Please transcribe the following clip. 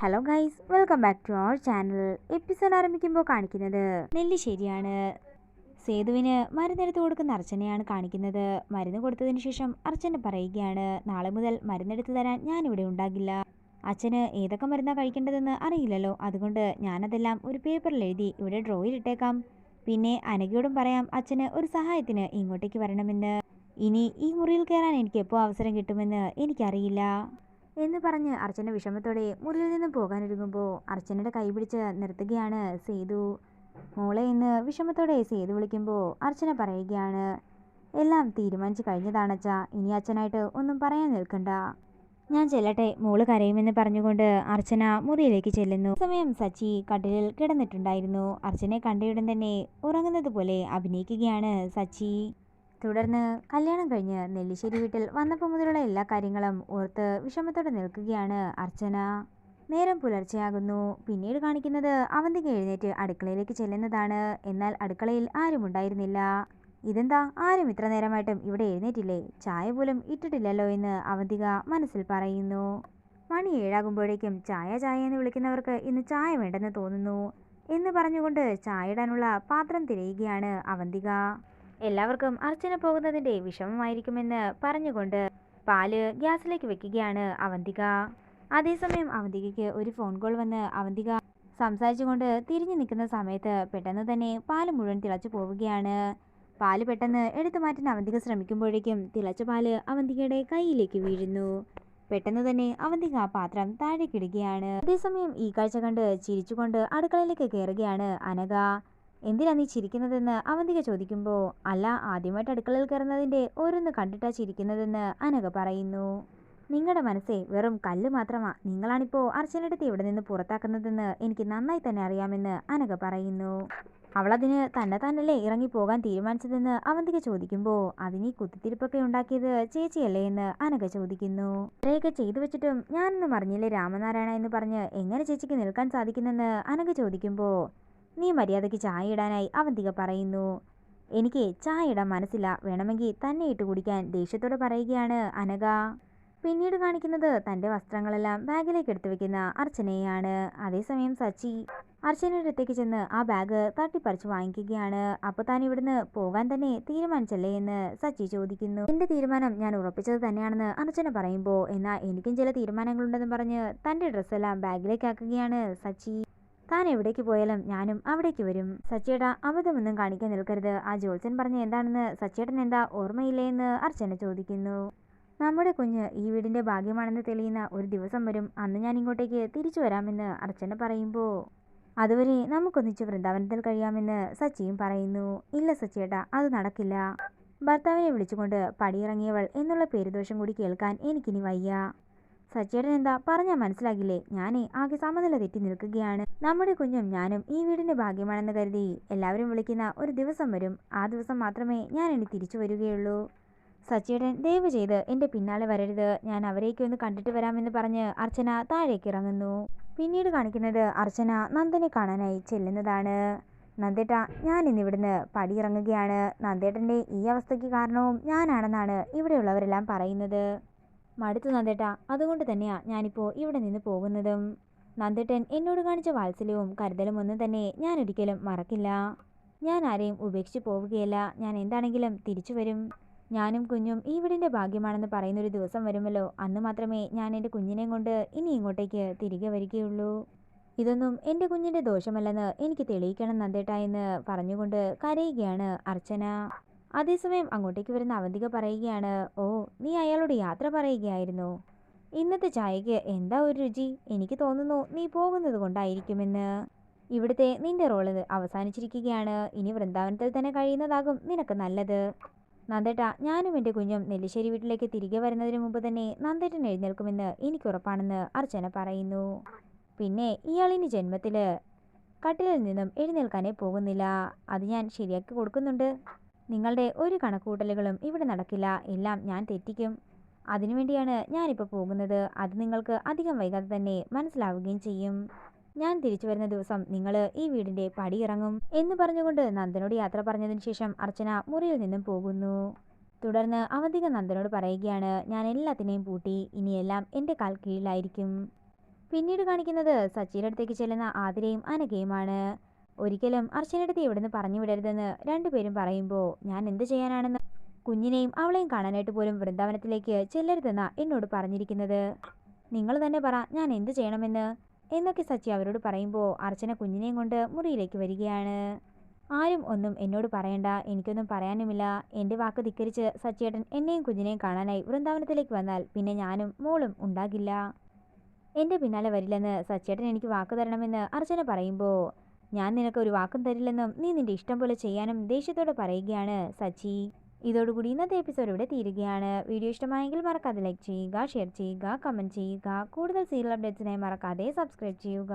Hello guys, welcome back to our channel. Episode ആരംഭിക്കുമ്പോൾ കാണിക്കുന്നത് നെല്ലിശ്ശേരിയാണ്. സേതുവിന് മരുന്നെടുത്ത് കൊടുക്കുന്ന അർച്ചനയാണ് കാണിക്കുന്നത്. മരുന്ന് കൊടുത്തതിന് ശേഷം അർച്ചന പറയുകയാണ്, നാളെ മുതൽ മരുന്നെടുത്ത് തരാൻ ഞാനിവിടെ ഉണ്ടാകില്ല. അച്ഛന് ഏതൊക്കെ മരുന്നാണ് കഴിക്കേണ്ടതെന്ന് അറിയില്ലല്ലോ, അതുകൊണ്ട് ഞാനതെല്ലാം ഒരു പേപ്പറിൽ എഴുതി ഇവിടെ ഡ്രോയിൽ ഇട്ടേക്കാം. പിന്നെ അനഘയോടും പറയാം അച്ഛന് ഒരു സഹായത്തിന് ഇങ്ങോട്ടേക്ക് വരണമെന്ന്. ഇനി ഈ മുറിയിൽ കയറാൻ എനിക്ക് എപ്പോൾ അവസരം കിട്ടുമെന്ന് എനിക്കറിയില്ല എന്ന് പറഞ്ഞ് അർച്ചന വിഷമത്തോടെ മുറിയിൽ നിന്നും പോകാനൊരുങ്ങുമ്പോൾ അർച്ചനയുടെ കൈ പിടിച്ച് നിർത്തുകയാണ് സേതു. മോളെ എന്ന് വിഷമത്തോടെ സേതു വിളിക്കുമ്പോൾ അർച്ചന പറയുകയാണ്, എല്ലാം തീരുമാനിച്ചു കഴിഞ്ഞതാണച്ചാ, ഇനി അച്ഛനായിട്ട് ഒന്നും പറയാൻ നിൽക്കണ്ട, ഞാൻ ചെല്ലട്ടെ, മോള് കരയുമെന്ന് പറഞ്ഞുകൊണ്ട് അർച്ചന മുറിയിലേക്ക് ചെല്ലുന്നു. സമയം സച്ചി കട്ടിലിൽ കിടന്നിട്ടുണ്ടായിരുന്നു. അർച്ചനെ കണ്ടയുടൻ തന്നെ ഉറങ്ങുന്നത് പോലെ അഭിനയിക്കുകയാണ് സച്ചി. തുടർന്ന് കല്യാണം കഴിഞ്ഞ് നെല്ലിശ്ശേരി വീട്ടിൽ വന്നപ്പോൾ മുതലുള്ള എല്ലാ കാര്യങ്ങളും ഓർത്ത് വിഷമത്തോടെ നിൽക്കുകയാണ് അർച്ചന. നേരം പുലർച്ചെയാകുന്നു. പിന്നീട് കാണിക്കുന്നത് അവന്തിക എഴുന്നേറ്റ് അടുക്കളയിലേക്ക് ചെല്ലുന്നതാണ്. എന്നാൽ അടുക്കളയിൽ ആരും ഉണ്ടായിരുന്നില്ല. ഇതെന്താ, ആരും ഇത്ര നേരമായിട്ടും ഇവിടെ എഴുന്നേറ്റില്ലേ, ചായ പോലും ഇട്ടിട്ടില്ലല്ലോ എന്ന് അവന്തിക മനസ്സിൽ പറയുന്നു. മണി 7 ചായ ചായ എന്ന് വിളിക്കുന്നവർക്ക് ഇന്ന് ചായ വേണ്ടെന്ന് തോന്നുന്നു എന്ന് പറഞ്ഞുകൊണ്ട് ചായ ഇടാനുള്ള പാത്രം തിരയുകയാണ് അവന്തിക. എല്ലാവർക്കും അർച്ചന പോകുന്നതിൻ്റെ വിഷമമായിരിക്കുമെന്ന് പറഞ്ഞുകൊണ്ട് പാല് ഗ്യാസിലേക്ക് വെക്കുകയാണ് അവന്തിക. അതേസമയം അവന്തികയ്ക്ക് ഒരു ഫോൺ കോൾ വന്ന് അവന്തിക സംസാരിച്ചുകൊണ്ട് തിരിഞ്ഞു നിൽക്കുന്ന സമയത്ത് പെട്ടെന്ന് തന്നെ പാല് മുഴുവൻ തിളച്ചു പോവുകയാണ്. പാല് പെട്ടെന്ന് എടുത്തു മാറ്റാൻ അവന്തിക ശ്രമിക്കുമ്പോഴേക്കും തിളച്ച പാല് അവന്തികയുടെ കൈയിലേക്ക് വീഴുന്നു. പെട്ടെന്ന് തന്നെ അവന്തിക ആ പാത്രം താഴേക്കിടുകയാണ്. അതേസമയം ഈ കാഴ്ച കണ്ട് ചിരിച്ചുകൊണ്ട് അടുക്കളയിലേക്ക് കയറുകയാണ് അനഘ. എന്തിനാ നീ ചിരിക്കുന്നതെന്ന് അവന്തിക ചോദിക്കുമ്പോൾ, അല്ല, ആദ്യമായിട്ട് അടുക്കളയിൽ കയറുന്നതിൻ്റെ ഓരോന്ന് കണ്ടിട്ടാ ചിരിക്കുന്നതെന്ന് അനഘ പറയുന്നു. നിങ്ങളുടെ മനസ്സേ വെറും കല്ല് മാത്രമാ, നിങ്ങളാണിപ്പോൾ അർച്ചനടുത്ത് ഇവിടെ നിന്ന് പുറത്താക്കുന്നതെന്ന് എനിക്ക് നന്നായി തന്നെ അറിയാമെന്ന് അനഘ പറയുന്നു. അവളതിന് തന്നല്ലേ ഇറങ്ങിപ്പോകാൻ തീരുമാനിച്ചതെന്ന് അവന്തിക ചോദിക്കുമ്പോൾ, അതിനീ കുത്തിത്തിരിപ്പൊക്കെ ഉണ്ടാക്കിയത് ചേച്ചിയല്ലേ എന്ന് അനഘ ചോദിക്കുന്നു. ഇത്രയൊക്കെ ചെയ്തു വെച്ചിട്ടും ഞാനൊന്നും അറിഞ്ഞില്ലേ രാമനാരായണ എന്ന് പറഞ്ഞ് എങ്ങനെ ചേച്ചിക്ക് നിൽക്കാൻ സാധിക്കുന്നെന്ന് അനഘ ചോദിക്കുമ്പോൾ, നീ മര്യാദയ്ക്ക് ചായ ഇടാനായി അവന്തിക പറയുന്നു. എനിക്ക് ചായ ഇടാൻ മനസ്സില്ല, വേണമെങ്കിൽ തന്നെ ഇട്ട് കുടിക്കാൻ ദേഷ്യത്തോടെ പറയുകയാണ് അനഘ. പിന്നീട് കാണിക്കുന്നത് തൻ്റെ വസ്ത്രങ്ങളെല്ലാം ബാഗിലേക്ക് എടുത്തു വെക്കുന്ന അർച്ചനയെയാണ്. അതേസമയം സച്ചി അർച്ചനയുടെ അടുത്തേക്ക് ചെന്ന് ആ ബാഗ് തട്ടിപ്പറിച്ച് വാങ്ങിക്കുകയാണ്. അപ്പോൾ താൻ ഇവിടുന്ന് പോകാൻ തന്നെ തീരുമാനിച്ചല്ലേ എന്ന് സച്ചി ചോദിക്കുന്നു. എൻ്റെ തീരുമാനം ഞാൻ ഉറപ്പിച്ചത് തന്നെയാണെന്ന് അർച്ചന പറയുമ്പോൾ, എന്നാൽ എനിക്കും ചില തീരുമാനങ്ങളുണ്ടെന്ന് പറഞ്ഞ് തൻ്റെ ഡ്രസ്സെല്ലാം ബാഗിലേക്ക് ആക്കുകയാണ് സച്ചി. താൻ എവിടേക്ക് പോയാലും ഞാനും അവിടേക്ക് വരും. സച്ചിയേട്ടാ, അബദ്ധമൊന്നും കാണിക്കാൻ നിൽക്കരുത്, ആ ജോത്സ്യൻ പറഞ്ഞ എന്താണെന്ന് സച്ചിയേട്ടൻ എന്താ ഓർമ്മയില്ലേ എന്ന് അർച്ചന ചോദിക്കുന്നു. നമ്മുടെ കുഞ്ഞ് ഈ വീടിൻ്റെ ഭാഗ്യമാണെന്ന് തെളിയുന്ന ഒരു ദിവസം വരും, അന്ന് ഞാൻ ഇങ്ങോട്ടേക്ക് തിരിച്ചു വരാമെന്ന് അർച്ചന പറയുമ്പോൾ, അതുവരെ നമുക്കൊന്നിച്ച് വൃന്ദാവനത്തിൽ കഴിയാമെന്ന് സച്ചിയും പറയുന്നു. ഇല്ല സച്ചിയേട്ടാ, അത് നടക്കില്ല. ഭർത്താവിനെ വിളിച്ചുകൊണ്ട് പടിയിറങ്ങിയവൾ എന്നുള്ള പേരുദോഷം കൂടി കേൾക്കാൻ എനിക്കിനി വയ്യ. സച്ചിയേട്ടൻ എന്താ പറഞ്ഞാൽ മനസ്സിലാകില്ലേ, ഞാനേ ആകെ സമനില തെറ്റി നിൽക്കുകയാണ്. നമ്മുടെ കുഞ്ഞും ഞാനും ഈ വീടിൻ്റെ ഭാഗ്യമാണെന്ന് കരുതി എല്ലാവരും വിളിക്കുന്ന ഒരു ദിവസം വരും, ആ ദിവസം മാത്രമേ ഞാൻ ഇനി തിരിച്ചു വരികയുള്ളൂ. സച്ചിയേട്ടൻ ദയവ് ചെയ്ത് എൻ്റെ പിന്നാലെ വരരുത്, ഞാൻ അവരേക്ക് ഒന്ന് കണ്ടിട്ട് വരാമെന്ന് പറഞ്ഞ് അർച്ചന താഴേക്ക് ഇറങ്ങുന്നു. പിന്നീട് കാണിക്കുന്നത് അർച്ചന നന്ദനെ കാണാനായി ചെല്ലുന്നതാണ്. നന്ദേട്ട, ഞാൻ ഇന്നിവിടുന്ന് പടിയിറങ്ങുകയാണ്. നന്ദേട്ടൻ്റെ ഈ അവസ്ഥയ്ക്ക് കാരണവും ഞാനാണെന്നാണ് ഇവിടെയുള്ളവരെല്ലാം പറയുന്നത്. മടുത്തു നന്ദേട്ട, അതുകൊണ്ട് തന്നെയാ ഞാനിപ്പോൾ ഇവിടെ നിന്ന് പോകുന്നതും. നന്ദേട്ടൻ എന്നോട് കാണിച്ച വാത്സല്യവും കരുതലും ഒന്നും തന്നെ ഞാൻ ഒരിക്കലും മറക്കില്ല. ഞാൻ ആരെയും ഉപേക്ഷിച്ച് പോവുകയല്ല, ഞാൻ എന്താണെങ്കിലും തിരിച്ചു വരും. ഞാനും കുഞ്ഞും ഈ വീടിൻ്റെ ഭാഗ്യമാണെന്ന് പറയുന്നൊരു ദിവസം വരുമല്ലോ, അന്ന് മാത്രമേ ഞാൻ എൻ്റെ കുഞ്ഞിനെയും കൊണ്ട് ഇനി ഇങ്ങോട്ടേക്ക് തിരികെ വരികയുള്ളൂ. ഇതൊന്നും എൻ്റെ കുഞ്ഞിൻ്റെ ദോഷമല്ലെന്ന് എനിക്ക് തെളിയിക്കണം നന്ദേട്ട എന്ന് പറഞ്ഞുകൊണ്ട് കരയുകയാണ് അർച്ചന. അതേസമയം അങ്ങോട്ടേക്ക് വരുന്ന അവന്തിക പറയുകയാണ്, ഓ, നീ അയാളോട് യാത്ര പറയുകയായിരുന്നു. ഇന്നത്തെ ചായക്ക് എന്താ ഒരു രുചി, എനിക്ക് തോന്നുന്നു നീ പോകുന്നത് കൊണ്ടായിരിക്കുമെന്ന്. ഇവിടുത്തെ നിന്റെ റോള് അവസാനിച്ചിരിക്കുകയാണ്, ഇനി വൃന്ദാവനത്തിൽ തന്നെ കഴിയുന്നതാകും നിനക്ക് നല്ലത്. നന്ദേട്ട, ഞാനും എൻ്റെ കുഞ്ഞും നെല്ലിശ്ശേരി വീട്ടിലേക്ക് തിരികെ വരുന്നതിന് മുമ്പ് തന്നെ നന്ദേട്ടൻ എഴുന്നേൽക്കുമെന്ന് എനിക്കുറപ്പാണെന്ന് അർച്ചന പറയുന്നു. പിന്നെ ഇയാളിനി ജന്മത്തിൽ കട്ടിലിൽ നിന്നും എഴുന്നേൽക്കാനേ പോകുന്നില്ല, അത് ഞാൻ ശരിയാക്കി കൊടുക്കുന്നുണ്ട്. നിങ്ങളുടെ ഒരു കണക്കുകൂട്ടലുകളും ഇവിടെ നടക്കില്ല, എല്ലാം ഞാൻ തെറ്റിക്കും. അതിനുവേണ്ടിയാണ് ഞാനിപ്പോൾ പോകുന്നത്, അത് നിങ്ങൾക്ക് അധികം വൈകാതെ തന്നെ മനസ്സിലാവുകയും ചെയ്യും. ഞാൻ തിരിച്ചു വരുന്ന ദിവസം നിങ്ങൾ ഈ വീടിൻ്റെ പടിയിറങ്ങും എന്ന് പറഞ്ഞുകൊണ്ട് നന്ദനോട് യാത്ര പറഞ്ഞതിന് ശേഷം അർച്ചന മുറിയിൽ നിന്നും പോകുന്നു. തുടർന്ന് അവന്തിക നന്ദനോട് പറയുകയാണ്, ഞാൻ എല്ലാത്തിനെയും പൂട്ടി, ഇനിയെല്ലാം എൻ്റെ കാൽ കീഴിലായിരിക്കും. പിന്നീട് കാണിക്കുന്നത് സച്ചിയുടെ അടുത്തേക്ക് ചെല്ലുന്ന ആതിരയും അനഘയുമാണ്. ഒരിക്കലും അർച്ചനടുത്ത് ഇവിടുന്ന് പറഞ്ഞു വിടരുതെന്ന് രണ്ടുപേരും പറയുമ്പോൾ ഞാൻ എന്ത് ചെയ്യാനാണെന്ന് കുഞ്ഞിനെയും അവളെയും കാണാനായിട്ട് പോലും വൃന്ദാവനത്തിലേക്ക് ചെല്ലരുതെന്നാ എന്നോട് പറഞ്ഞിരിക്കുന്നത്. നിങ്ങൾ തന്നെ പറ ഞാൻ എന്ത് ചെയ്യണമെന്ന് എന്നൊക്കെ സച്ചി അവരോട് പറയുമ്പോൾ അർച്ചന കുഞ്ഞിനെയും കൊണ്ട് മുറിയിലേക്ക് വരികയാണ്. ആരും ഒന്നും എന്നോട് പറയണ്ട, എനിക്കൊന്നും പറയാനുമില്ല. എൻ്റെ വാക്ക് ധിക്കരിച്ച് സച്ചിയേട്ടൻ എന്നെയും കുഞ്ഞിനെയും കാണാനായി വൃന്ദാവനത്തിലേക്ക് വന്നാൽ പിന്നെ ഞാനും മോളും ഉണ്ടാകില്ല. എൻ്റെ പിന്നാലെ വരില്ലെന്ന് സച്ചിയേട്ടൻ എനിക്ക് വാക്ക് തരണമെന്ന് അർച്ചന പറയുമ്പോൾ ഞാൻ നിനക്ക് ഒരു വാക്കും തരില്ലെന്നും നീ നിന്റെ ഇഷ്ടം പോലെ ചെയ്യാനും ദേഷ്യത്തോടെ പറയുകയാണ് സച്ചി. ഇതോടുകൂടി ഇന്നത്തെ എപ്പിസോഡ് ഇവിടെ തീരുകയാണ്. വീഡിയോ ഇഷ്ടമായെങ്കിൽ മറക്കാതെ ലൈക്ക് ചെയ്യുക, ഷെയർ ചെയ്യുക, കമൻറ്റ് ചെയ്യുക. കൂടുതൽ സീരിയൽ അപ്ഡേറ്റ്സിനായി മറക്കാതെ സബ്സ്ക്രൈബ് ചെയ്യുക.